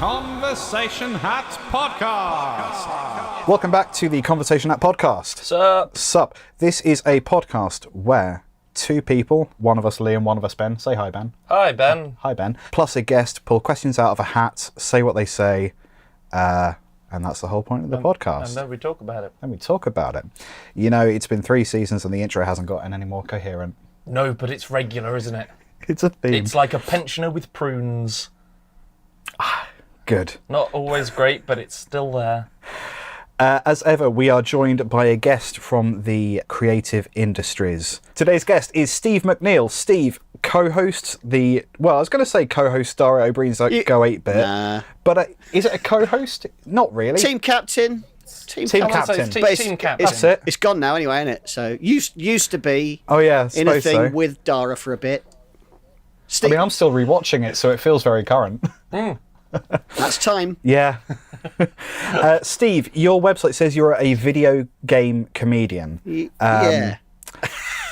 Conversation Hat Podcast. Welcome back to the Conversation Hat Podcast. Sup. This is a podcast where two people, one of us Liam, one of us Ben, say hi Ben. Hi Ben. Hi Ben. Plus a guest, pull questions out of a hat, say what they say, and that's the whole point of the podcast. And then we talk about it. You know, it's been 3 seasons and the intro hasn't gotten any more coherent. No, but it's regular, isn't it? It's a theme. It's like a pensioner with prunes. Good. Not always great, but it's still there. As ever, we are joined by a guest from the creative industries. Today's guest is Steve McNeil. Steve co-hosts co-host Dara O'Brien's Go 8-Bit. Nah. But is it a co-host? Not really. Team captain. Team captain. Team captain. That's it. It's gone now anyway, isn't it? So used to be in a thing with Dara for a bit. Steve, I'm still rewatching it, so it feels very current. That's time. Yeah. Steve, your website says you're a video game comedian. Yeah.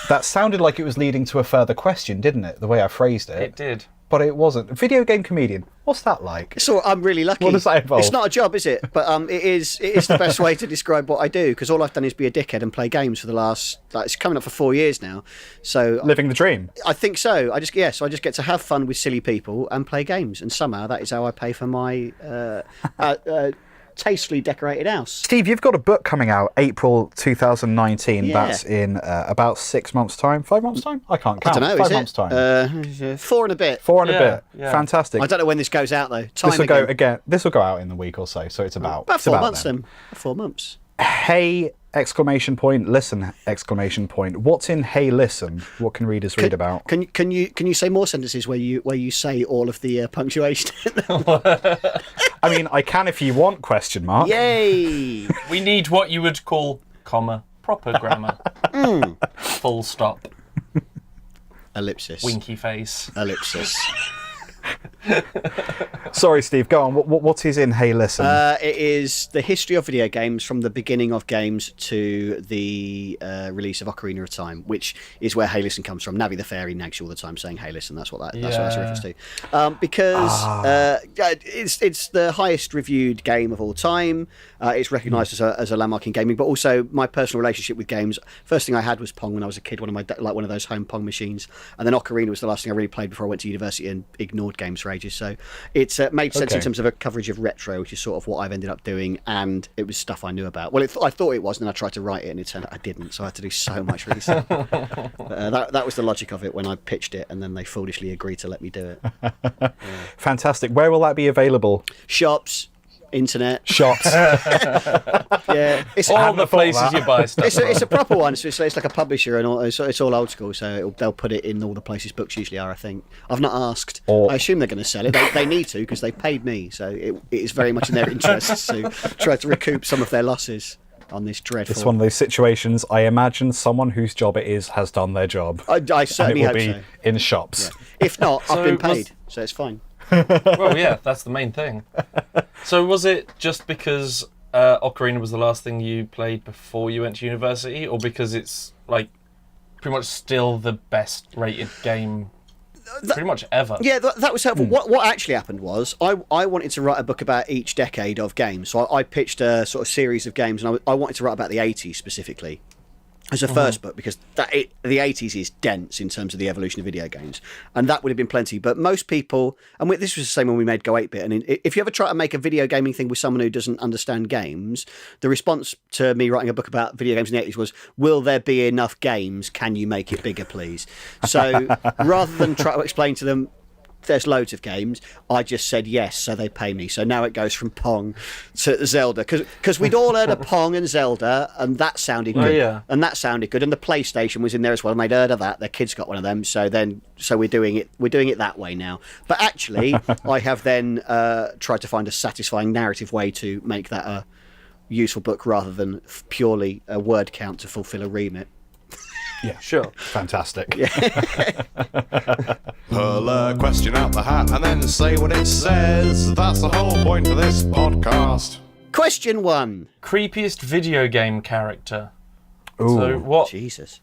That sounded like it was leading to a further question, didn't it? The way I phrased it. It did. But it wasn't. Video game comedian. What's that like? So I'm really lucky. What does that involve? It's not a job, is it? But it is the best way to describe what I do, because all I've done is be a dickhead and play games for the last, it's coming up for 4 years now. So living the dream. I think so. I just get to have fun with silly people and play games, and somehow that is how I pay for my tastefully decorated house. Steve, you've got a book coming out April 2019. Yeah. That's in about 6 months' time. 5 months' time? I can't count. I don't know. 5 is months' it? time. 4 and a bit. 4 and a bit. Yeah. Fantastic. I don't know when this goes out though. This will go again. This will go out in the week or so. So it's about 4 months then. 4 months. Hey! Exclamation point! Listen! Exclamation point! What's in Hey Listen? What can readers read about? Can you say more sentences where you say all of the punctuation? I mean, I can if you want. Question mark. Yay! We need what you would call comma proper grammar. Full stop. Ellipsis. Winky face. Ellipsis. Sorry, Steve. Go on. What is in Hey Listen? It is the history of video games from the beginning of games to the release of Ocarina of Time, which is where Hey Listen comes from. Navi the Fairy nags you all the time saying Hey Listen. That's what that's a reference to. Because it's the highest reviewed game of all time. It's recognised as a landmark in gaming, but also my personal relationship with games. First thing I had was Pong when I was a kid. One of those home Pong machines, and then Ocarina was the last thing I really played before I went to university and ignored games for ages. So it's made sense in terms of a coverage of retro, which is sort of what I've ended up doing, and it was stuff I knew about. Well, I thought it was, and then I tried to write it, and it turned out I didn't, so I had to do so much research. That was the logic of it when I pitched it, and then they foolishly agreed to let me do it. Fantastic. Where will that be available? Shops. Internet. Shops. Yeah, it's all the places you buy stuff. It's a proper one. So it's like a publisher, and all, it's all old school. So they'll put it in all the places books usually are. I think I've not asked. I assume they're going to sell it. They need to because they paid me. So it is very much in their interests to try to recoup some of their losses on this dreadful. It's one of those situations. I imagine someone whose job it is has done their job. I certainly and it will hope be so. in shops. Yeah. If not, I've been paid, so it's fine. Well, yeah, that's the main thing. So was it just because Ocarina was the last thing you played before you went to university, or because it's like pretty much still the best rated game pretty much ever? Yeah, that was helpful. What actually happened was I wanted to write a book about each decade of games. So I pitched a sort of series of games, and I wanted to write about the 80s specifically as a first book, because the 80s is dense in terms of the evolution of video games, and that would have been plenty. But most people, and this was the same when we made Go 8-Bit, and if you ever try to make a video gaming thing with someone who doesn't understand games, the response to me writing a book about video games in the 80s was, will there be enough games? Can you make it bigger, please? So rather than try to explain to them, there's loads of games, I just said yes, so they pay me. So now it goes from Pong to Zelda, because we'd all heard of Pong and Zelda, and that sounded good. Yeah. And that sounded good, and the PlayStation was in there as well, and they'd heard of that. Their kids got one of them, so we're doing it that way now. But actually, I have then tried to find a satisfying narrative way to make that a useful book rather than purely a word count to fulfill a remit. Yeah, sure. Fantastic. Yeah. Pull a question out the hat and then say what it says. That's the whole point of this podcast. Question 1. Creepiest video game character. Ooh. So what? Jesus.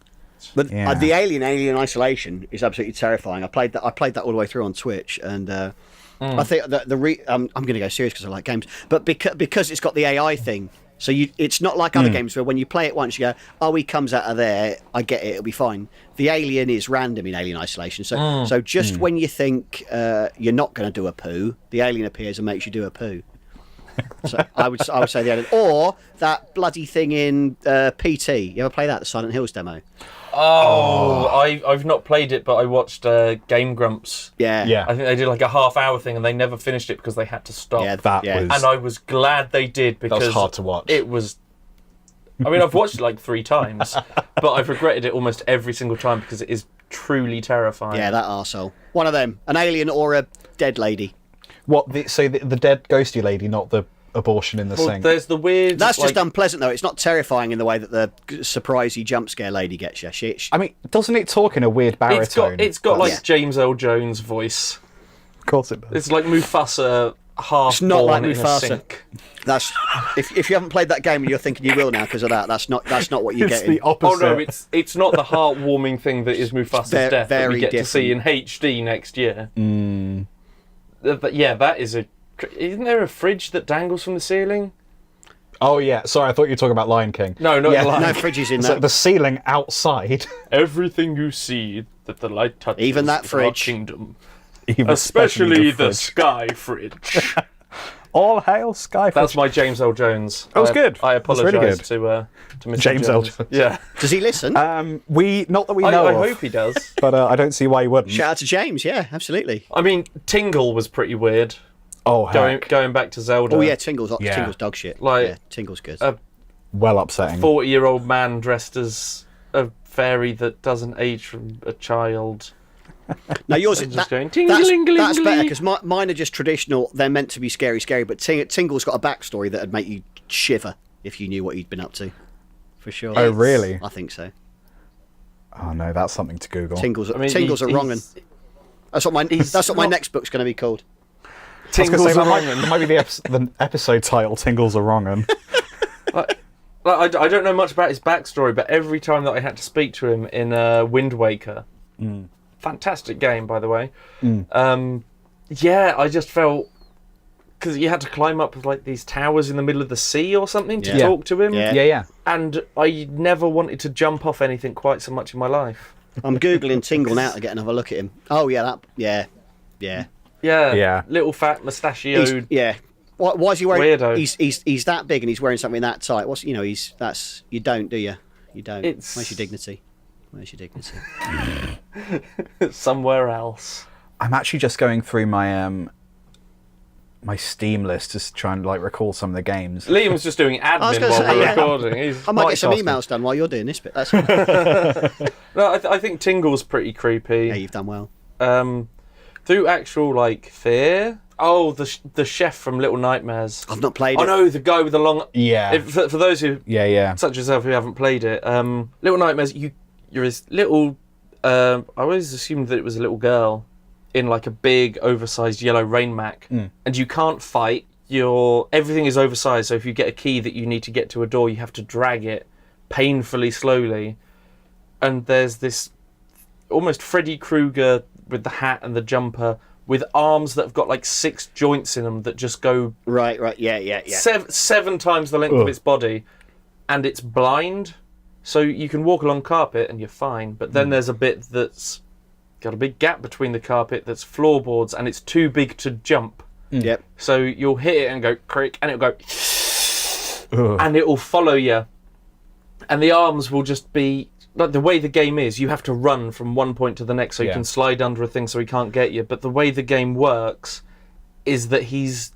But Yeah. the Alien Isolation is absolutely terrifying. I played that all the way through on Twitch, and I think that I'm going to go serious because I like games, but because it's got the AI thing, so it's not like other games where when you play it once you go, oh, he comes out of there, I get it, it'll be fine. The alien is random in Alien Isolation, so just when you think you're not going to do a poo, the alien appears and makes you do a poo. So I would say the alien, or that bloody thing in PT. You ever play that, the Silent Hills demo? I've not played it, but I watched Game Grumps. Yeah. I think they did like a half-hour thing, and they never finished it because they had to stop. Yeah, was. And I was glad they did because That was hard to watch. It was. I mean, I've watched it like 3 times, but I've regretted it almost every single time because it is truly terrifying. Yeah, that arsehole. One of them, an alien or a dead lady. So the dead ghosty lady, not the abortion in the sink. There's the weird. That's just unpleasant, though. It's not terrifying in the way that the surprisey jump scare lady gets you. I mean, doesn't it talk in a weird baritone? It's got like James L. Jones voice. Of course it does. It's like Mufasa half. It's not like born in a Mufasa. sink. That's if you haven't played that game and you're thinking you will now because of that. That's not what you're It's getting. the opposite. Oh no, it's not the heartwarming thing that is Mufasa's death that we get to see in HD next year. But yeah, that is a. Isn't there a fridge that dangles from the ceiling? Oh yeah, sorry, I thought you were talking about Lion King. No, not Yeah. the light. No fridges in So that. the ceiling outside, Everything you see that the light touches, Even that is our fridge. kingdom, even especially the fridge. sky fridge. All hail Skyfridge. That's my James L. Jones. That was good. I That's really apologise good. to Mr. James L. Jones. Yeah, Does he listen? Not that we know I of, hope he does. but I don't see why he wouldn't. Shout out to James. Yeah, absolutely. I mean, Tingle was pretty weird. Oh, heck. Going back to Zelda. Oh yeah, Tingle's Yeah. dog shit. Like- yeah, Tingle's good. Well upsetting. 40-year-old man dressed as a fairy that doesn't age from a child. Now yours just that, going, that's, ting-a-ling-a-ling-a-ling. that's better because mine are just traditional. They're meant to be scary, but Tingle's got a backstory that would make you shiver if you knew what he'd been up to. For sure. Oh, really? I think so. Oh no, that's something to Google. Tingle's I mean, Tingle's a wrong un. That's what my not- next book's going to be called. I was gonna Tingle's say, a that might be the episode title. Tingle's a wrong un. I don't know much about his backstory, but every time that I had to speak to him in Wind Waker, fantastic game, by the way. Yeah, I just felt because you had to climb up like these towers in the middle of the sea or something to Yeah. talk to him. Yeah. Yeah. And I never wanted to jump off anything quite so much in my life. I'm googling Tingle now to get another look at him. Oh yeah, yeah. Yeah. Little fat mustachioed. Yeah. Why is he wearing? Weirdo. He's that big and he's wearing something that tight. That's you don't, do you? You don't. It's- Where's your dignity? Where's your dignity? Somewhere else. I'm actually just going through my my Steam list to try and like recall some of the games. Liam's just doing I was admin gonna while say, we're yeah. recording. He's, I might get some Multitasking. emails done while you're doing this bit. That's no, I think Tingle's pretty creepy. yeah, you've done well. Through actual like fear. Oh, the chef from Little Nightmares. I've not played Oh it. no, the guy with the long. Yeah. For those who, Yeah. such as yourself, who haven't played it, Little Nightmares. You're this little. I always assumed that it was a little girl in like a big, oversized yellow rain mac, and you can't fight. Everything is oversized. So if you get a key that you need to get to a door, you have to drag it painfully slowly. And there's this almost Freddy Krueger with the hat and the jumper, with arms that have got like 6 joints in them that just go Right. Yeah. seven times the length of its body, and it's blind, so you can walk along carpet and you're fine. But then there's a bit that's got a big gap between the carpet that's floorboards, and it's too big to jump. Yep. So you'll hit it and go crick, and it'll go, and it'll follow you, and the arms will just be. Like the way the game is, you have to run from one point to the next so you can slide under a thing so he can't get you. But the way the game works is that he's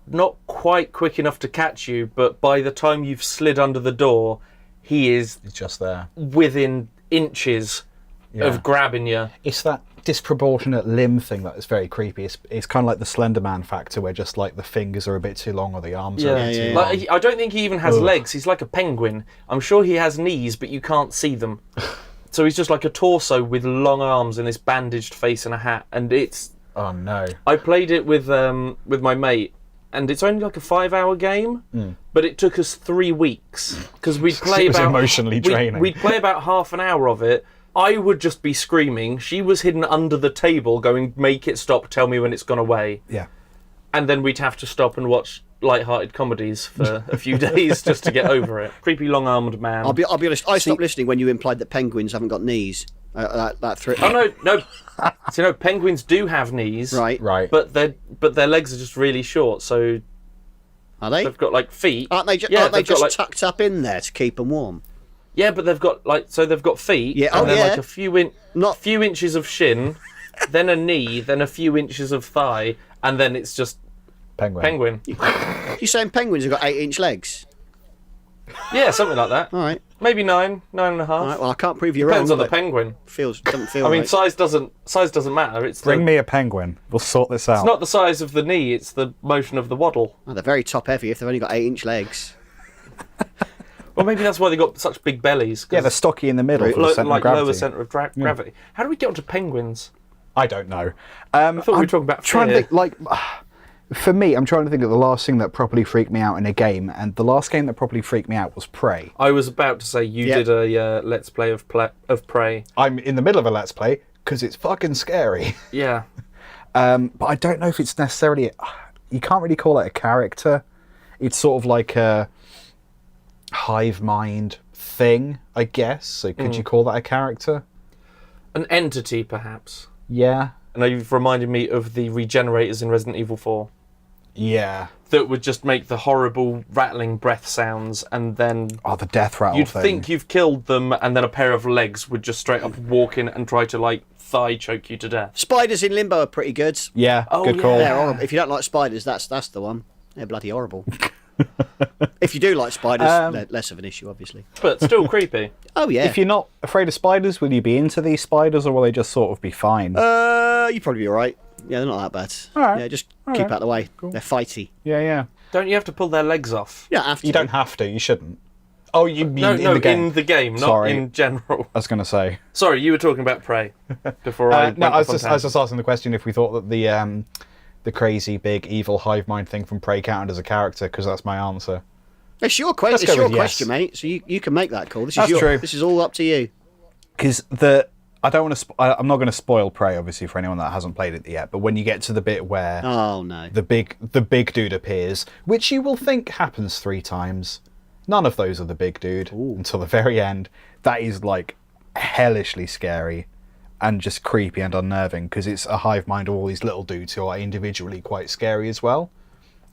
not quite quick enough to catch you, but by the time you've slid under the door, he is It's just there. within inches of grabbing you. It's that disproportionate limb thing that is very creepy. It's kind of like the Slender Man factor, where just like the fingers are a bit too long or the arms are a bit too long. Like, I don't think he even has legs. He's like a penguin. I'm sure he has knees, but you can't see them. So he's just like a torso with long arms and this bandaged face and a hat. And it's. Oh no. I played it with my mate, and it's only like a 5-hour game, but it took us 3 weeks because we'd play It was about emotionally draining. We'd play about half an hour of it, I would just be screaming. She was hidden under the table going, make it stop, tell me when it's gone away. Yeah. And then we'd have to stop and watch light-hearted comedies for a few days just to get over it. Creepy long-armed man. I'll be honest. I stopped listening when you implied that penguins haven't got knees. Oh no! So, penguins do have knees, Right. but their legs are just really short. So Are they? they've got like feet. Aren't they they've just got, tucked up in there to keep them warm? Yeah, but they've got they've got feet. Yeah, and then yeah. like a few inches of shin, then a knee, then a few inches of thigh, and then it's just penguin. You saying penguins have got 8-inch legs? Yeah, something like that. All right. Maybe 9.5. All right. Well, I can't prove you're Depends wrong. on the penguin. Doesn't feel. I mean, right. size doesn't matter. It's Bring me a penguin. We'll sort this out. It's not the size of the knee. It's the motion of the waddle. Oh, they're very top heavy if they've only got 8-inch legs. Well, maybe that's why they got such big bellies. Yeah, they're stocky in the middle for the centre of gravity. Lower centre of gravity. How do we get onto penguins? I don't know. I thought we were talking about trying to fear. think, like, for me, I'm trying to think of the last thing that properly freaked me out in a game, and the last game that properly freaked me out was Prey. I was about to say you did a Let's Play of Prey. I'm in the middle of a Let's Play because it's fucking scary. Yeah. But I don't know if it's necessarily... You can't really call it a character. It's sort of like a hive mind thing, I guess. So could you call that a character? An entity, perhaps. Yeah. And you've reminded me of the regenerators in Resident Evil 4. Yeah. That would just make the horrible rattling breath sounds, and then Oh, the death rattle you'd thing. think you've killed them, and then a pair of legs would just straight up walk in and try to thigh choke you to death. Spiders in Limbo are pretty good. Yeah, Oh, good yeah. call. They're horrible. If you don't like spiders, that's the one. They're bloody horrible. If you do like spiders, they're less of an issue, obviously. But still creepy. Oh yeah. If you're not afraid of spiders, will you be into these spiders, or will they just sort of be fine? you'd probably be all right. Yeah, they're not that bad. All right. Yeah, just All keep right. out of the way. Cool. They're fighty. Yeah. Don't you have to pull their legs off? Yeah, after You don't have to. You shouldn't. Oh, you mean No, in the game? in the game, not Sorry. in general. I was going to say. Sorry, you were talking about Prey before I No, went I was off on just tangent. asking the question if we thought that the crazy big evil hive mind thing from Prey counted as a character, because that's my answer. It's your, Let's it's go your with yes. question, mate. So you can make that call. This That's is true. This is all up to you. Because I don't want to. I'm not going to spoil Prey, obviously, for anyone that hasn't played it yet. But when you get to the bit where Oh no. the big dude appears, which you will think happens 3 times, none of those are the big dude until the very end. That is like hellishly scary and just creepy and unnerving, because it's a hive mind of all these little dudes who are individually quite scary as well.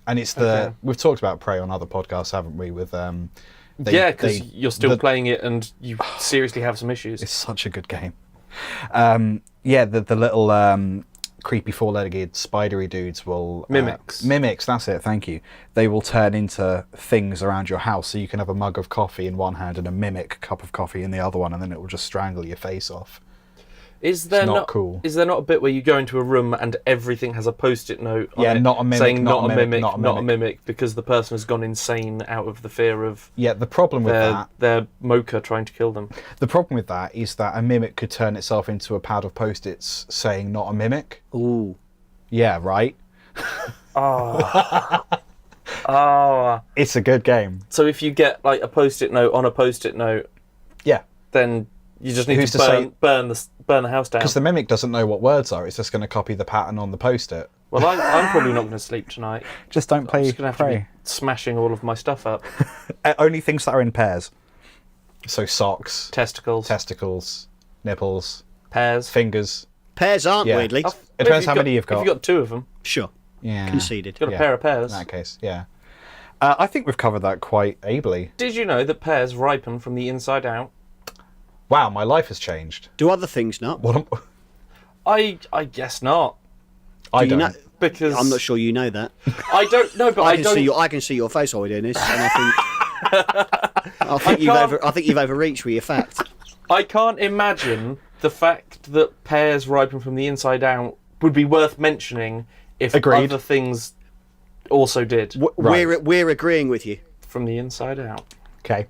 And it's we've talked about Prey on other podcasts, haven't we? With Yeah, because you're still playing it and you seriously have some issues. It's such a good game. The little creepy 4-legged spidery dudes will... Mimics. Mimics, that's it, thank you. They will turn into things around your house, so you can have a mug of coffee in one hand and a mimic cup of coffee in the other one, and then it will just strangle your face off. Is there not cool. Is there not a bit where you go into a room and everything has a post-it note on it not a mimic, saying not a mimic, not a mimic, because the person has gone insane out of the fear of Yeah, the problem with that... their mocha trying to kill them. The problem with that is that a mimic could turn itself into a pad of post-its saying not a mimic. Ooh. Yeah, right? Oh. It's a good game. So if you get like a post-it note on a post-it note, Yeah. then you just need Who's to to say- burn the house down. Because the mimic doesn't know what words are, it's just going to copy the pattern on the post-it. Well, I'm probably not going to sleep tonight. Just don't I'm play just going to have to Prey. be smashing all of my stuff up. Only things that are in pairs. So socks, Testicles, nipples, pears. fingers. Pairs aren't, Yeah. weirdly. It depends how many you've got. If you've got 2 of them, Sure. Yeah. Conceded. you've got a pair of pears. In that case, yeah. I think we've covered that quite ably. Did you know that pears ripen from the inside out? Wow, my life has changed. Do other things not? What am... I guess not. I Do don't. you know? Because I'm not sure you know that. I don't know, but I don't. I can see your face while we're doing this, and I think you've overreached with your fact. I can't imagine the fact that pears ripen from the inside out would be worth mentioning if Agreed. other things also did Right. We're agreeing with you. from the inside out. Okay.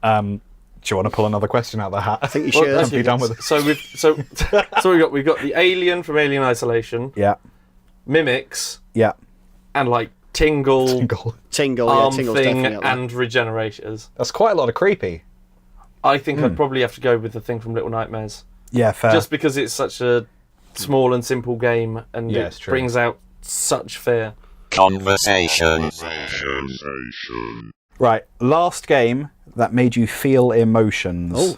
Do you want to pull another question out of the hat? I think you should. Let's be done with it. So we've got the Alien from Alien Isolation, Yeah. Mimics, Yeah. and like Tingle, Goal. Tingle, Arm Tingle's Thing, definitely up there. and Regenerators. That's quite a lot of creepy. I think I'd probably have to go with the thing from Little Nightmares. Yeah, fair. Just because it's such a small and simple game, and Yeah, it's it true. brings out such fear. Conversation. Right, last game that made you feel emotions. Oh.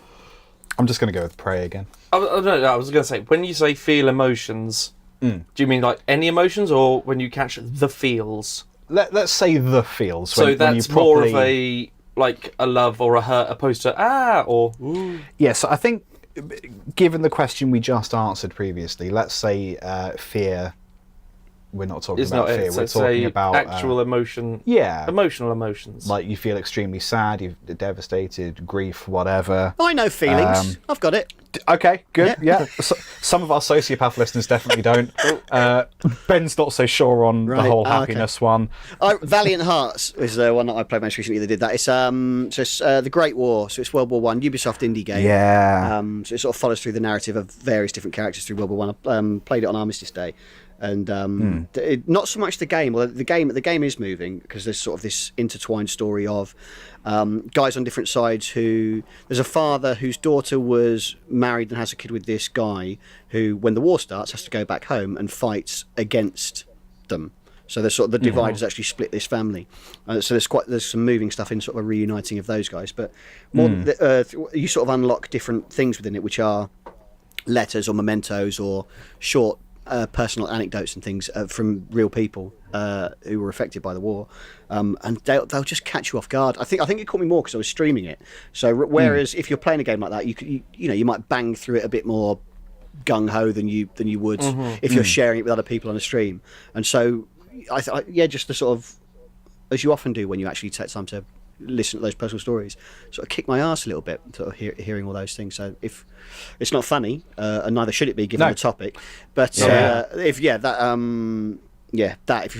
I'm just going to go with Prey again. I was going to say, when you say feel emotions, do you mean like any emotions, or when you catch the feels? Let's say the feels. So when that's you properly... more of a like a love or a hurt opposed to or ooh. Yeah, so I think, given the question we just answered previously, let's say fear. We're not talking It's about not fear. it. So We're it's talking a about actual emotion. yeah, Emotional emotions. like you feel extremely sad, you're devastated, grief, whatever. I know feelings. I've got it. Okay, good. Yeah, so, some of our sociopath listeners definitely don't. Ben's not so sure on the Right, whole okay. happiness one. Valiant Hearts is the one that I played most recently that did that. It's the Great War, so it's World War One, Ubisoft indie game. Yeah. So it sort of follows through the narrative of various different characters through World War One. I played it on Armistice Day, and not so much the game. Well, the game is moving because there's sort of this intertwined story of guys on different sides. There's a father whose daughter was married and has a kid with this guy who, when the war starts, has to go back home and fights against them. So there's sort of the divide has actually split this family. So there's some moving stuff in sort of a reuniting of those guys. But more you sort of unlock different things within it, which are letters or mementos or short personal anecdotes and things from real people who were affected by the war, and they'll just catch you off guard. I think it caught me more because I was streaming it. So whereas if you're playing a game like that, you might bang through it a bit more gung ho than you would if you're sharing it with other people on a stream. And so just the sort of, as you often do when you actually take time to listen to those personal stories, sort of kick my arse a little bit, sort of hearing all those things. So if it's not funny, and neither should it be given the topic, but if you've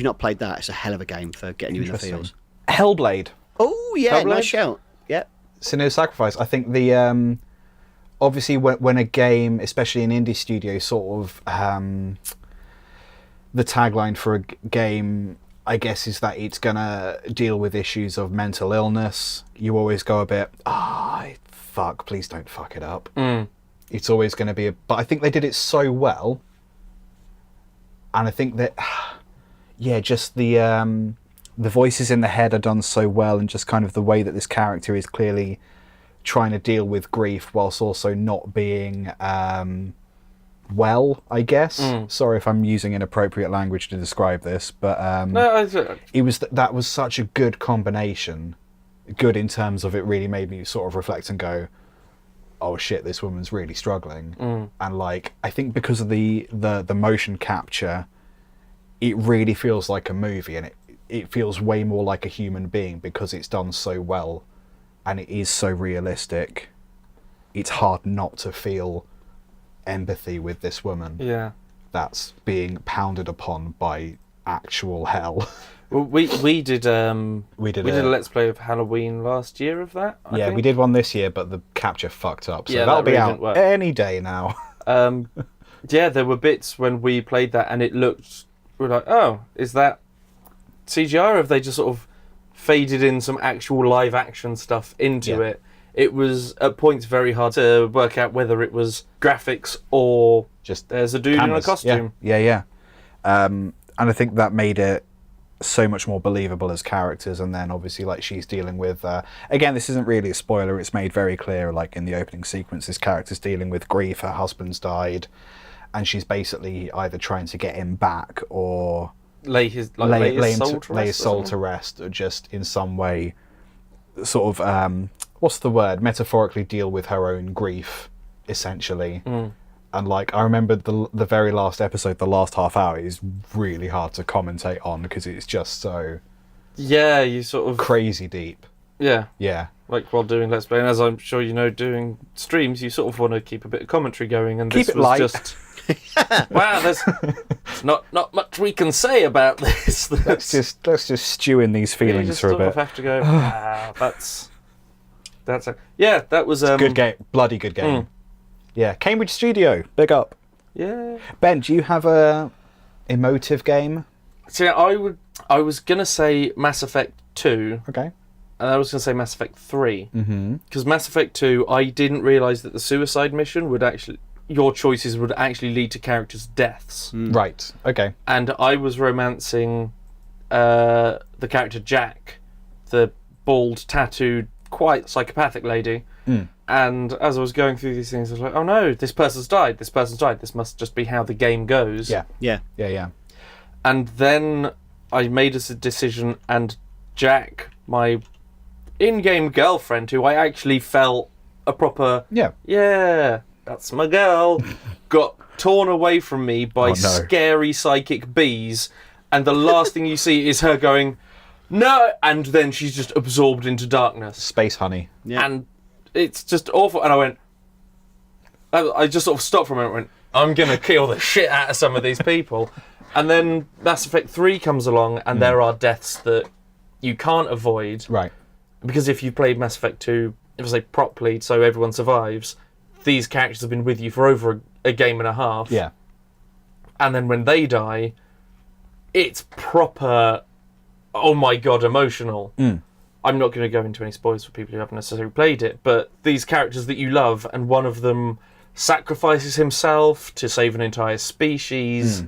not played that, it's a hell of a game for getting you in the feels. Hellblade. Oh yeah, Hellblade? nice shout. Yeah, Sinner's Sacrifice. I think the obviously when a game, especially an indie studio, sort of the tagline for a game, I guess, is that it's gonna deal with issues of mental illness. You always go a bit, fuck, please don't fuck it up. It's always going to be but I think they did it so well, and I think that just the voices in the head are done so well, and just kind of the way that this character is clearly trying to deal with grief whilst also not being well, I guess. Sorry if I'm using inappropriate language to describe this, but that was such a good combination. Good in terms of it really made me sort of reflect and go, oh shit, this woman's really struggling. And like, I think because of the motion capture, it really feels like a movie, and it feels way more like a human being because it's done so well and it is so realistic. It's hard not to feel empathy with this woman that's being pounded upon by actual hell. Well, we did a Let's Play of Halloween last year of that. I think. We did one this year, but the capture fucked up, so Yeah, that'll that be really out didn't work. any day now. There were bits when we played that and we're like, oh, is that CGI, or have they just sort of faded in some actual live action stuff into it? It was at points very hard to work out whether it was graphics or Just there's a dude canvas. in a costume. Yeah. And I think that made it so much more believable as characters. And then obviously, like, she's dealing with again, this isn't really a spoiler, it's made very clear, like in the opening sequence, this character's dealing with grief. Her husband's died, and she's basically either trying to get him back or Lay his soul to rest, or just in some way sort of what's the word, metaphorically deal with her own grief, essentially. And like, I remember the very last episode, the last half hour is really hard to commentate on because it's just so you sort of crazy deep. Yeah. Like while doing Let's Play, and as I'm sure you know, doing streams, you sort of want to keep a bit of commentary going, and keep this it was light. Just wow, there's not much we can say about this. Let's just stew in these feelings for a bit. Have to go. That was good game, bloody good game. Yeah, Cambridge Studio, big up. Yeah. Ben, do you have a emotive game? So I was gonna say Mass Effect 2. Okay. And I was going to say Mass Effect 3. Because Mass Effect 2, I didn't realise that the suicide mission would actually... Your choices would actually lead to characters' deaths. Right, okay. And I was romancing the character Jack, the bald, tattooed, quite psychopathic lady. And as I was going through these things, I was like, oh no, this person's died, this person's died. This must just be how the game goes. Yeah. And then I made a decision, and Jack, my in-game girlfriend, who I actually felt a proper... Yeah, that's my girl, got torn away from me by scary psychic bees, and the last thing you see is her going, no, and then she's just absorbed into darkness. Space honey. Yeah. And it's just awful. And I went, I just sort of stopped for a moment and went, I'm going to kill the shit out of some of these people. And then Mass Effect 3 comes along, and there are deaths that you can't avoid. Right. Because if you played Mass Effect 2, if I say properly, so everyone survives, these characters have been with you for over a game and a half. Yeah. And then when they die, it's proper, oh my god, emotional. I'm not going to go into any spoilers for people who haven't necessarily played it, but these characters that you love, and one of them sacrifices himself to save an entire species,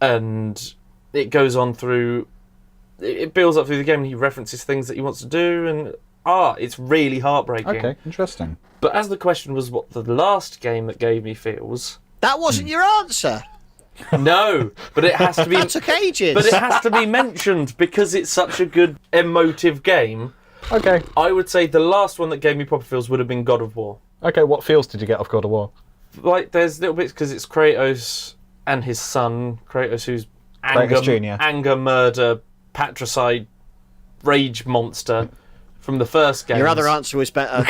and it goes on through... It builds up through the game, and he references things that he wants to do, and it's really heartbreaking. Okay, interesting. But as the question was what the last game that gave me feels... That wasn't your answer. No, but it has to be... That took ages. But it has to be mentioned because it's such a good emotive game. Okay. I would say the last one that gave me proper feels would have been God of War. Okay, what feels did you get off God of War? Like, there's little bits because it's Kratos and his son, Kratos, who's Kratos Jr. anger, murder, patricide, rage monster from the first game. Your other answer was better.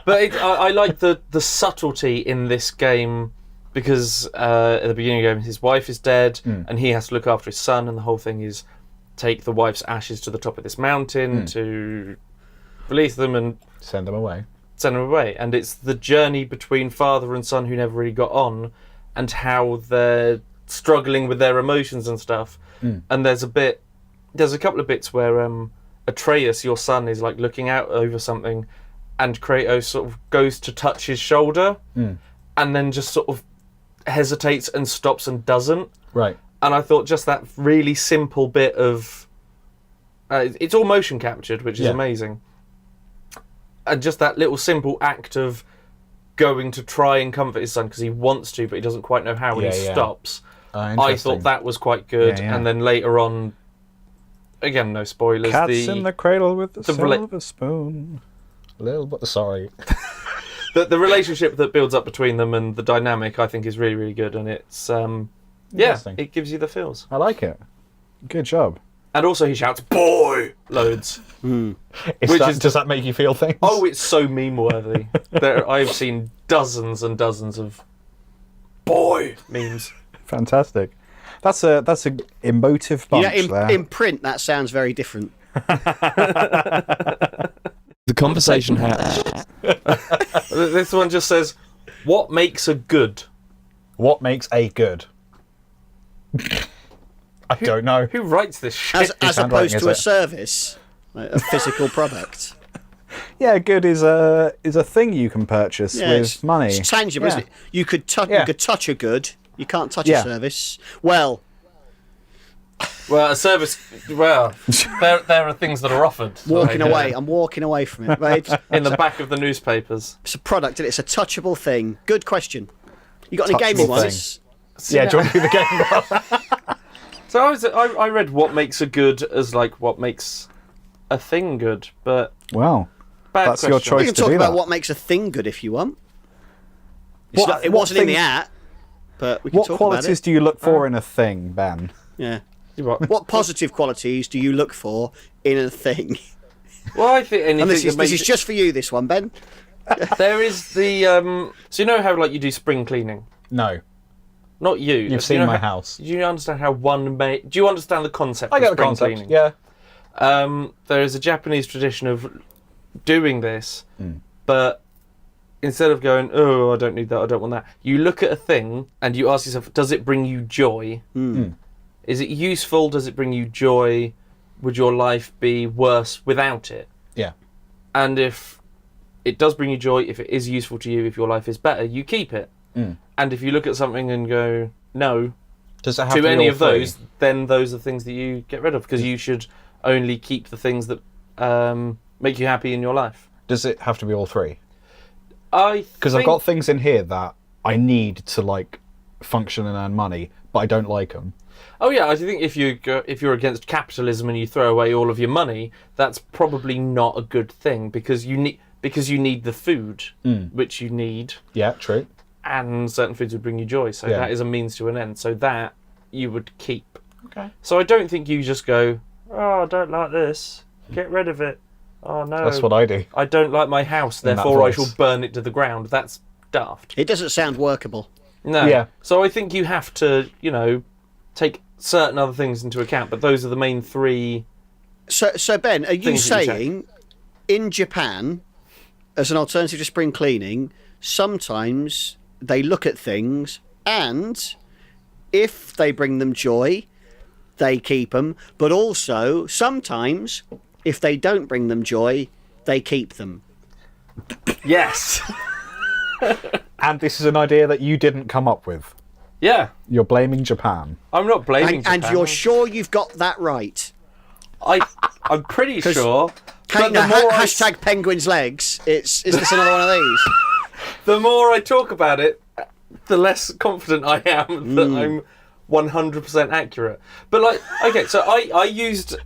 But I like the subtlety in this game. Because at the beginning of the game, his wife is dead, and he has to look after his son, and the whole thing is take the wife's ashes to the top of this mountain to release them and Send them away. And it's the journey between father and son who never really got on, and how they're struggling with their emotions and stuff. And there's a couple of bits where Atreus, your son, is like looking out over something, and Kratos sort of goes to touch his shoulder, and then just sort of hesitates and stops and doesn't. Right. And I thought just that really simple bit of... it's all motion captured, which is amazing. And just that little simple act of going to try and comfort his son because he wants to, but he doesn't quite know how, and he stops. I thought that was quite good. And then later on, again, no spoilers. Cats in the cradle with the silver spoon. Sorry. The relationship that builds up between them and the dynamic, I think, is really, really good. And it's, it gives you the feels. I like it. Good job. And also he shouts, boy, loads. Does that make you feel things? Oh, it's so meme-worthy. I've seen dozens and dozens of boy memes. Fantastic. That's a emotive bunch there. In print, that sounds very different. The conversation hatch. This one just says, what makes a good? What makes a good? I don't know. Who writes this shit? As opposed to a service, like a physical product. Yeah, good is a thing you can purchase with money. It's tangible, isn't it? You could touch a good. You can't touch a service. Well, a service. Well, there are things that are offered. I'm walking away from it. Right? In the back of the newspapers. It's a product, and it's a touchable thing. Good question. You got any gaming ones? Yeah, do you want to do the game? So I read what makes a good as like what makes a thing good, but well, that's question. your choice. We can talk about what makes a thing good if you want. It wasn't in the ad, but we can talk about it. What qualities do you look for in a thing, Ben? Yeah. What positive qualities do you look for in a thing? Well, I think anything. And this is just for you. This one, Ben. There is the so you know how like you do spring cleaning. No. Not you. You've seen my house. Do you understand how one may? Do you understand the concept? I get of the spring concept. Cleaning? Yeah. There is a Japanese tradition of doing this, but instead of going, oh, I don't need that, I don't want that, you look at a thing and you ask yourself, does it bring you joy? Is it useful? Does it bring you joy? would your life be worse without it? Yeah. And if it does bring you joy, if it is useful to you, if your life is better, you keep it. And if you look at something and go, no, Does it have to be any all of three? those, then those are things that you get rid of, because you should only keep the things that make you happy in your life. Does it have to be all three? Because I've got things in here that I need to like function and earn money, but I don't like them. Oh yeah, I think if you're against capitalism and you throw away all of your money, that's probably not a good thing, because you need the food, which you need. Yeah, true. And certain foods would bring you joy, so that is a means to an end. So that you would keep. Okay. So I don't think you just go, oh, I don't like this, get rid of it. Oh no. That's what I do. I don't like my house, In that therefore I voice. shall burn it to the ground. That's daft. It doesn't sound workable. No. Yeah. So I think you have to, take certain other things into account, but those are the main three. So Ben, are you Things that you saying in Japan, as an alternative to spring cleaning, sometimes they look at things and if they bring them joy, they keep them, but also sometimes if they don't bring them joy, they keep them? Yes. And this is an idea that you didn't come up with. Yeah. You're blaming Japan. I'm not blaming And Japan. you're sure you've got that right? I'm pretty sure. But No, the more hashtag penguin's legs. Is this another one of these? the more I talk about it, the less confident I am that I'm 100% accurate. But okay, so I used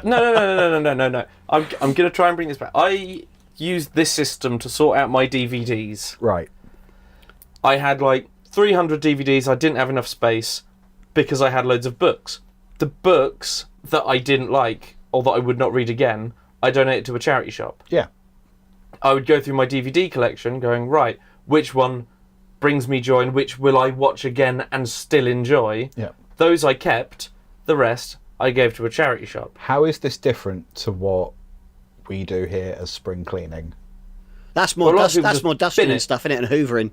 no. I'm going to try and bring this back. I used this system to sort out my DVDs. Right. I had 300 DVDs. I didn't have enough space because I had loads of books. The books that I didn't like or that I would not read again, I donated to a charity shop. Yeah. I would go through my DVD collection going, right, which one brings me joy and which will I watch again and still enjoy? Yeah. Those I kept, the rest I gave to a charity shop. How is this different to what we do here as spring cleaning? That's more Well, a lot of people that's just more dusting bin and it. stuff, innit, and hoovering.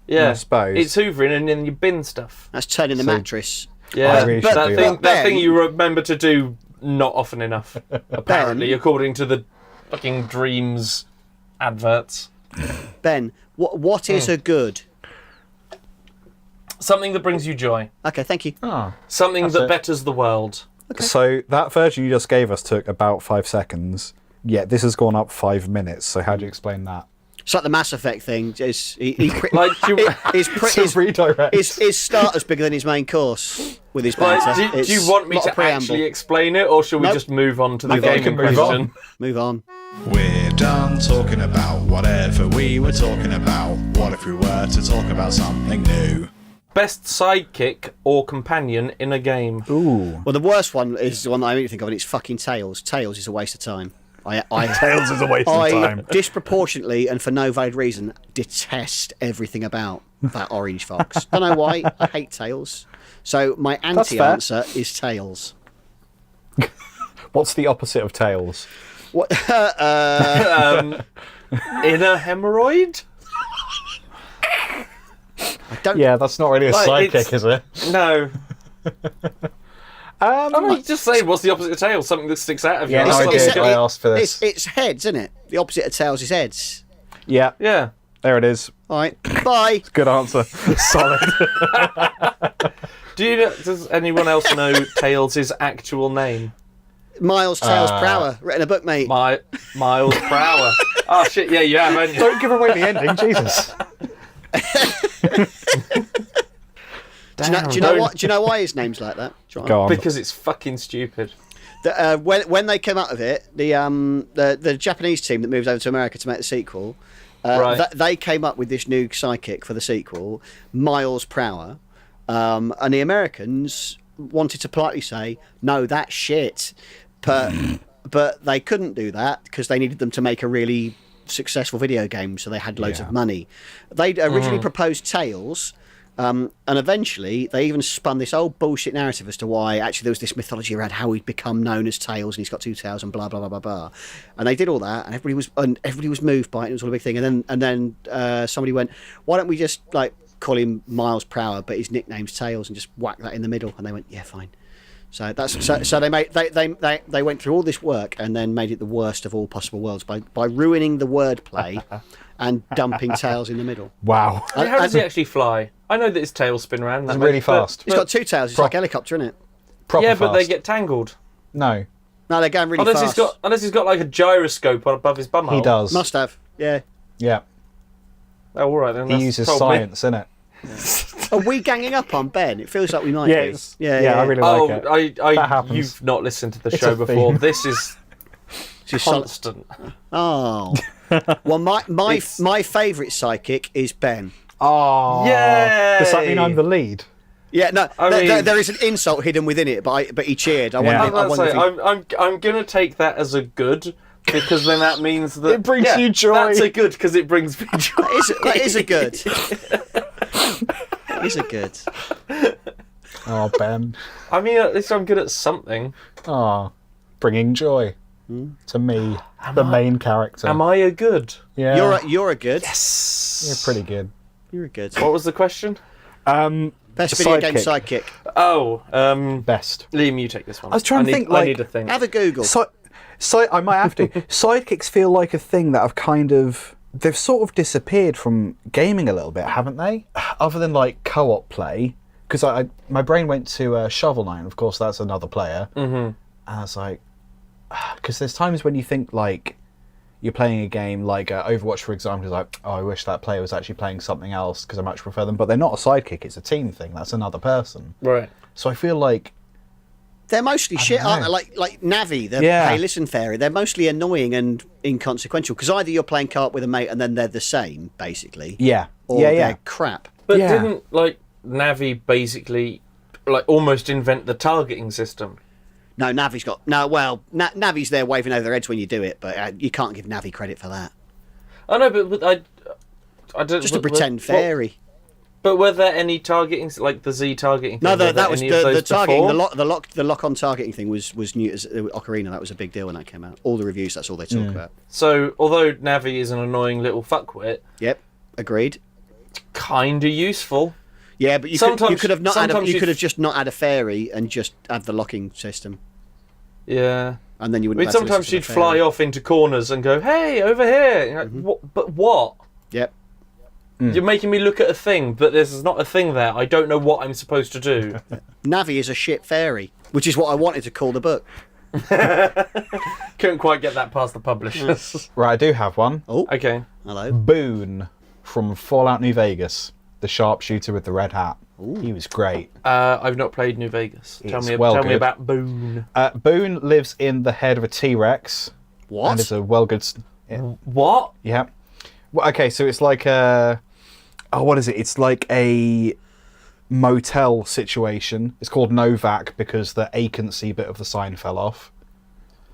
Yeah, I suppose. it's hoovering and then you bin stuff. That's turning the mattress. Yeah, I really should that do thing. that. That thing Ben- you remember to do not often enough, apparently, according to the fucking Dreams adverts. Ben, what is a good? Something that brings you joy. Okay, thank you. Something That's that it. betters the world. So that version you just gave us took about 5 seconds. Yeah, this has gone up 5 minutes. So how do you explain that? It's like the Mass Effect thing. His redirect. starter's bigger than his main course with his banter. Do you want me Not a to preamble. actually explain it, or should we Nope. just move on to the I think we game in can move question? on. Move on. We're done talking about whatever we were talking about. What if we were to talk about something new? Best sidekick or companion in a game. Ooh. Well, the worst one is the one that I immediately think of, and it's fucking Tails. Tails is a waste of time. Tails is a waste of I time. disproportionately and for no valid reason detest everything about that orange fox. Don't know why. I hate Tails. So my anti-answer is Tails. What's the opposite of Tails? What? Inner hemorrhoid? I don't. Yeah, that's not really a Like, sidekick, is it? No. I mean, just say what's the opposite of tail? Something that sticks out of you. Yeah, no, That's I something did. I asked for this. It's heads, isn't it? The opposite of tails is heads. Yeah, Yeah. there it is. All right. Bye. Good answer. Solid. Does anyone else know Tails' actual name? Miles Tails Prower. Written a book, mate. Miles per hour. Oh shit! Yeah, you have, haven't you? Don't give away the ending, Jesus. Do you know why his name's like that? Do you know Go on. Because it's fucking stupid. When they came out of it, the Japanese team that moved over to America to make the sequel, Right. they came up with this new sidekick for the sequel, Miles Prower, and the Americans wanted to politely say, "No, that's shit," but they couldn't do that because they needed them to make a really successful video game, so they had loads of money. They'd originally proposed Tails. And eventually, they even spun this old bullshit narrative as to why actually there was this mythology around how he'd become known as Tails, and he's got two tails, and blah blah blah blah blah. And they did all that, and everybody was moved by it. And it was all a big thing. And then somebody went, "Why don't we just call him Miles Prower, but his nickname's Tails, and just whack that in the middle?" And they went, "Yeah, fine." So so they went through all this work and then made it the worst of all possible worlds by ruining the wordplay and dumping tails in the middle. Wow. I mean, how does he actually fly? I know that his tail spin around. It's really fast. He's got two tails. It's like a helicopter, isn't it? Proper Yeah, but they fast. get tangled. No, No, they're going really fast. Unless he's got like a gyroscope on above his bumhole. he does. Must have. Yeah. Yeah. Oh, all right then. He uses science, innit? Are we ganging up on Ben? It feels like we might be. Yeah, I really like it. That happens. You've not listened to the It's show a before. theme. This is Just constant. Oh. Well, my favourite psychic is Ben. Oh. Yay! Does that mean I'm the lead? Yeah, no, I mean- there is an insult hidden within it, but he cheered. I Yeah. wonder if he- I'm gonna take that as a good because then that means that It brings you joy. That's a good because it brings me joy. that is a good. That is a good. Oh, Ben. I mean, at least I'm good at something. Oh, bringing joy to me, the main character. Am I a good? Yeah. You're a good. You're pretty good. You're a good. What was the question? Best video game sidekick. Oh, Best. Liam, you take this one. I was trying to think, I like- need to think. Have a Google. I might have to. Sidekicks feel like a thing that they've sort of disappeared from gaming a little bit, haven't they? Other than like co-op play, because my brain went to Shovel Knight, and of course that's another player. Mm-hmm. And I was like, because there's times when you think like you're playing a game like Overwatch, for example, is like, oh, I wish that player was actually playing something else because I much prefer them. But they're not a sidekick; it's a team thing. That's another person. Right. So I feel like They're mostly shit, aren't they? know. Like Navi, the Yeah. Hey Listen Fairy. They're mostly annoying and inconsequential because either you're playing co-op with a mate and then they're the same, basically. yeah, Or yeah, they're yeah. crap. But Yeah. didn't like Navi basically like almost invent the targeting system? No, Navi's got Navi's there waving over their heads when you do it, but you can't give Navi credit for that. I know, but I don't. Just a pretend fairy. But were there any targeting, like the Z targeting? No, thing? Were there that was any of the those targeting. before? The lock-on targeting thing was new as Ocarina. That was a big deal when that came out. All the reviews, that's all they talk about. So, although Navi is an annoying little fuckwit, Yep, agreed. kind of useful. Yeah, but you Sometimes- could have not sometimes you you- could have just not had a fairy and just had the locking system, Yeah. and then you I wouldn't. mean, have had to sometimes listen she'd to the fly fairy. off into corners and go, "Hey, over here!" You're like, what? But what? Yep. You're making me look at a thing, but there's not a thing there. I don't know what I'm supposed to do. Navi is a shit fairy, which is what I wanted to call the book. Couldn't quite get that past the publishers. Right, I do have one. Oh, Okay. hello. Boone from Fallout New Vegas, the sharpshooter with the red hat. He was great. I've not played New Vegas. Tell It's me, well tell me good. about Boone. Boone lives in the head of a T-Rex. What? And is a well good. What? Yeah. Well, okay, so it's like a. Oh, what is it? It's like a motel situation. It's called no vac because the vacancy bit of the sign fell off.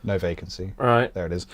No vacancy. Right. There it is.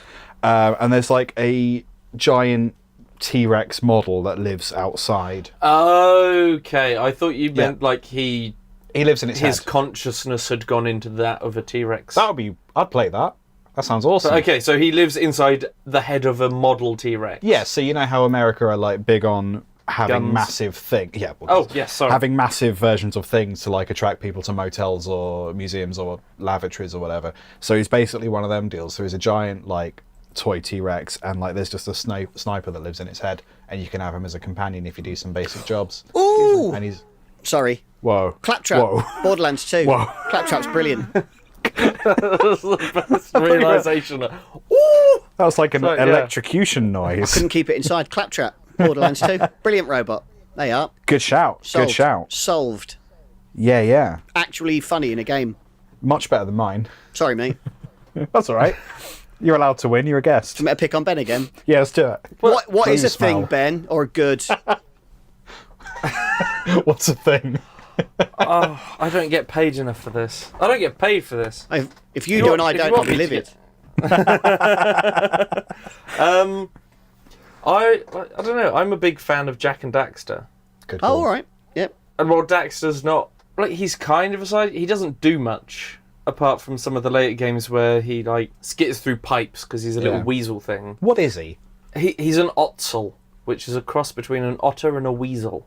And there's like a giant T-Rex model that lives outside. Okay, I thought you meant like He lives in its his head. consciousness had gone into that of a T-Rex. That would be. I'd play that. That sounds awesome. Okay, so he lives inside the head of a model T-Rex. Yeah, so you know how America are like big on having Guns. massive things. Yeah. Oh, yes, sorry. Having massive versions of things to like attract people to motels or museums or lavatories or whatever. So he's basically one of them deals. So he's a giant like toy T-Rex, and like there's just a sniper that lives in its head, and you can have him as a companion if you do some basic jobs. Ooh. And he's Sorry. whoa. Claptrap. Whoa. Borderlands 2. Whoa. Claptrap's brilliant. That's the best realisation. That was like an So, yeah. electrocution noise. Couldn't keep it inside. Claptrap. Borderlands 2. Brilliant robot. There you are. Good shout. Solved. Good shout. Solved. Yeah, yeah. Actually funny in a game. Much better than mine. Sorry, mate. That's all right. You're allowed to win. You're a guest. I'm going to pick on Ben again. Yeah, let's do it. What is a Please smell. thing, Ben, or a good? What's a thing? I don't get paid enough for this. I don't get paid for this. If you do and I if you don't, want I'll be me to livid. I don't know. I'm a big fan of Jack and Daxter. Good Oh, call. all right. Yep. And while Daxter's not like he's kind of a side, he doesn't do much apart from some of the later games where he like skitters through pipes because he's a little Yeah. weasel thing. What is he? He's an otzel, which is a cross between an otter and a weasel.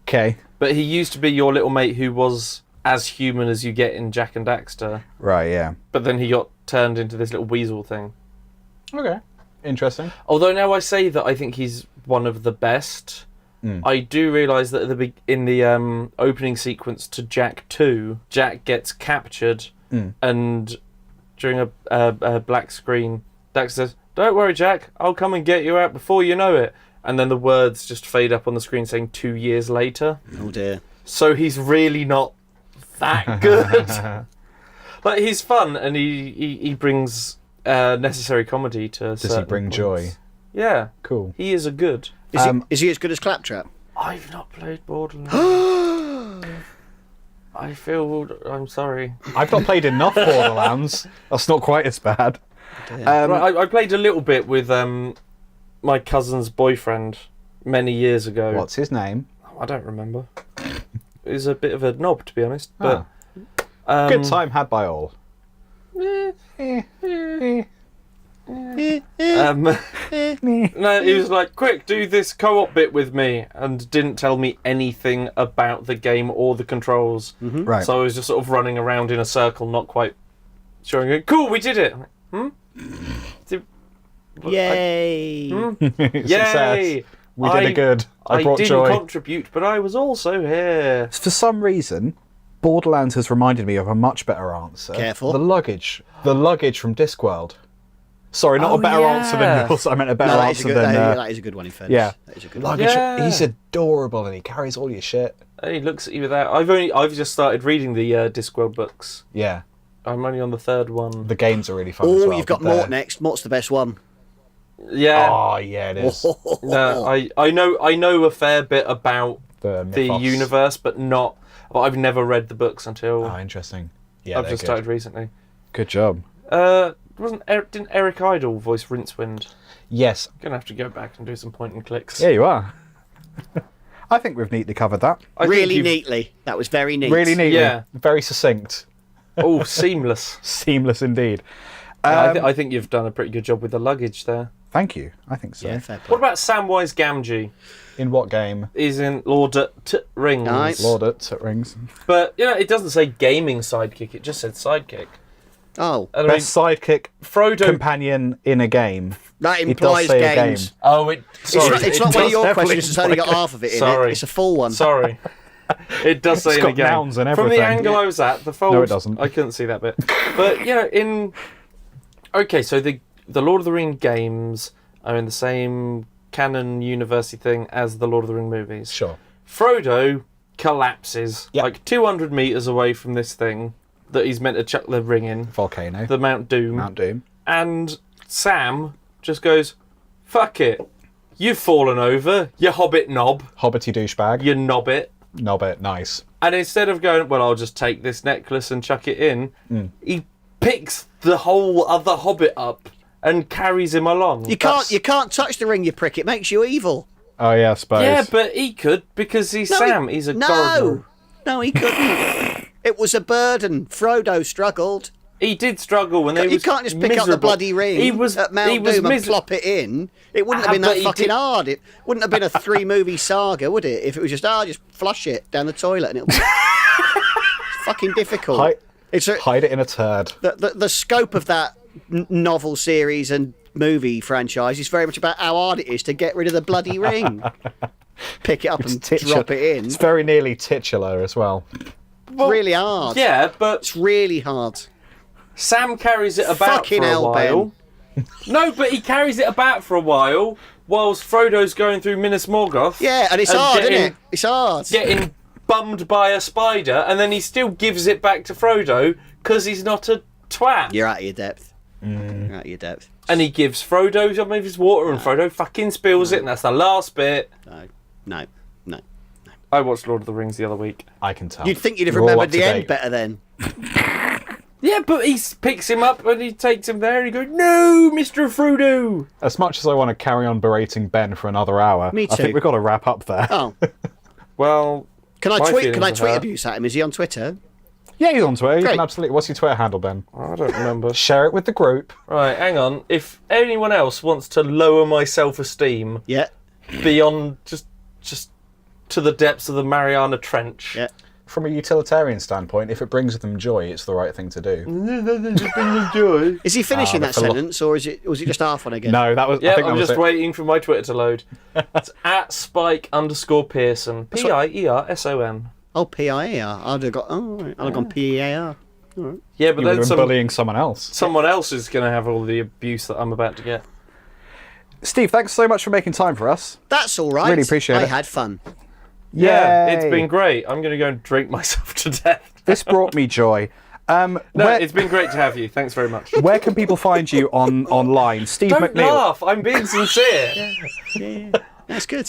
Okay. But he used to be your little mate who was as human as you get in Jack and Daxter. Right, yeah. But then he got turned into this little weasel thing. Okay. Interesting. Although now I say that I think he's one of the best, I do realise that in the opening sequence to Jack 2, Jack gets captured, and during a black screen, Dax says, "Don't worry, Jack, I'll come and get you out before you know it." And then the words just fade up on the screen saying 2 years later. Oh dear. So he's really not that good. Like, he's fun, and he brings necessary comedy to Does he bring joy? Yeah. Cool. He is a good. Is he as good as Claptrap? I've not played Borderlands. I'm sorry. I've not played enough Borderlands. That's not quite as bad. I played a little bit with my cousin's boyfriend many years ago. What's his name? I don't remember. He's a bit of a knob, to be honest. But Good time had by all. No, he was like, "Quick, do this co-op bit with me," and didn't tell me anything about the game or the controls. Right. So I was just sort of running around in a circle, not quite sure. And going, "Cool, we did it." Yay! Success. We did it good. I brought didn't joy. contribute, but I was also here. For some reason, Borderlands has reminded me of a much better answer. Careful. The luggage from Discworld. Sorry, not a better answer than yours. I meant a better answer than... that is a good one, in fairness. Yeah. That is a good one. Luggage. Yeah. He's adorable and he carries all your shit. And he looks at you with that. I've just started reading the Discworld books. Yeah. I'm only on the third one. The games are really fun as Oh, well. you've got but Mort next. Mort's the best one. Yeah. Oh, yeah, it is. No, I know a fair bit about The the mythos. universe, but I've never read the books until Oh, interesting. Yeah, I've they're just good. started recently. Good job. Didn't Eric Idle voice Rincewind? Yes. Gonna have to go back and do some point and clicks. Yeah, you are. I think we've neatly covered that. I think Really you've- neatly. That was very neat. Really neatly. Yeah. Very succinct. Oh, seamless. Seamless indeed. I think you've done a pretty good job with the luggage there. Thank you. I think so. Yeah, fair play. What about Samwise Gamgee? In what game? He's in Lord of the Rings. Nice. Lord it rings. But it doesn't say gaming sidekick. It just said sidekick. Oh, And I mean, Best sidekick Frodo. companion in a game. that It does implies say a games. game. Oh, It's not one of your questions. It's only got imply half of it in Sorry. it. It's a full one. Sorry. It does say It's in the got game. nouns and From the everything. angle I was at, the fold. No, it doesn't. I couldn't see that bit. But okay, so the Lord of the Ring games are in the same canon university thing as the Lord of the Ring movies. Sure. Frodo collapses Yep. like 200 meters away from this thing that he's meant to chuck the ring in, Volcano. the Mount Doom. Mount Doom. And Sam just goes, "Fuck it. You've fallen over, you hobbit knob, Hobbity douchebag. you knobbit." Nobbit. Nice. And instead of going, "Well, I'll just take this necklace and chuck it in," he picks the whole other hobbit up and carries him along. You can't touch the ring, you prick. It makes you evil. Oh, yeah, I suppose. Yeah, but he could because he's Sam. He's a Gorgon. No, he couldn't. It was a burden. Frodo struggled. He did struggle when You can't just pick up the bloody ring at Mount Doom and plop it in. It wouldn't have been but that he fucking did- hard. It wouldn't have been a 3-movie saga, would it? If it was just flush it down the toilet and it'll be it's fucking difficult. Hide it in a turd. The scope of that novel series and movie franchise is very much about how hard it is to get rid of the bloody ring. Pick it up and drop it in. It's very nearly titular as well. Really hard. Yeah, but It's really hard. Sam carries it about Fucking for a hell, while. No, but he carries it about for a while whilst Frodo's going through Minas Morgoth. Yeah, and it's hard, isn't it? It's hard. Getting bummed by a spider, and then he still gives it back to Frodo because he's not a twat. You're out of your depth. You're out of your depth. And he gives Frodo some of his water, and Frodo fucking spills it, and that's the last bit. No. I watched Lord of the Rings the other week. I can tell. You'd think you'd have You're all remembered up to the end date. better then. Yeah, but he picks him up and he takes him there, and he goes, "No, Mr. Frodo." As much as I want to carry on berating Ben for another hour, Me I too. think we've got to wrap up there. Oh, Well, can I My tweet? feelings Can I of tweet her- abuse at him? Is he on Twitter? Yeah, he's on Twitter. You Great. can absolutely. What's your Twitter handle, Ben? I don't remember. Share it with the group. Right, hang on. If anyone else wants to lower my self-esteem Yeah. beyond just to the depths of the Mariana Trench, Yeah. from a utilitarian standpoint, if it brings them joy, it's the right thing to do. Is he finishing that the sentence, or was it just half one again? No, that was. Yeah, I think I'm that was just it. waiting for my Twitter to load. It's at Spike_Pierson. Pierson. Oh, P-I-E-R. I'd have got. Oh, right. I'd have gone P-E-A-R. Yeah, but You would then have been bullying someone else. someone else is going to have all the abuse that I'm about to get. Steve, thanks so much for making time for us. That's all right. Really appreciate I it. had fun. Yeah, Yay. it's been great. I'm going to go and drink myself to death. This brought me joy. No, it's been great to have you. Thanks very much. Where can people find you online? Steve Don't McNeil. laugh. I'm being sincere. Yeah. That's good.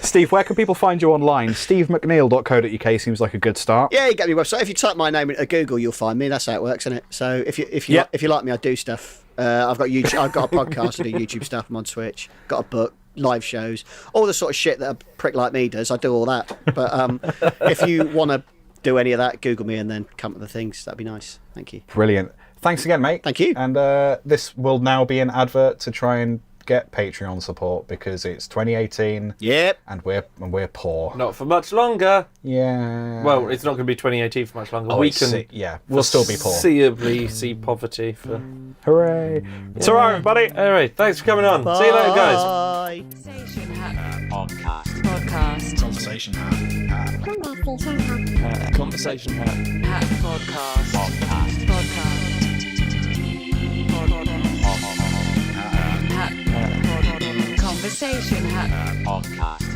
Steve, where can people find you online? SteveMcNeil.co.uk seems like a good start. Yeah, you get me website. If you type my name into Google, you'll find me. That's how it works, isn't it? So if you Yeah. if you like me, I do stuff. I've got YouTube. I've got a podcast. I do YouTube stuff. I'm on Twitch. Got a book, live shows, all the sort of shit that a prick like me does. I do all that. But if you want to do any of that, Google me and then come to the things. That'd be nice. Thank you. Brilliant. Thanks again, mate. Thank you. And this will now be an advert to try and get Patreon support because it's 2018 Yep. and we're poor. Not for much longer. Yeah. Well, it's not going to be 2018 for much longer. Oh, We it's can we'll still be poor. foreseeably see poverty for. Hooray. It's all right, everybody. Anyway, thanks for coming on. See you later, guys. Bye. Conversation hat. Podcast. Conversation hat. Conversation hat. Hat podcast. Podcast. Hat. Conversation hat. Podcast.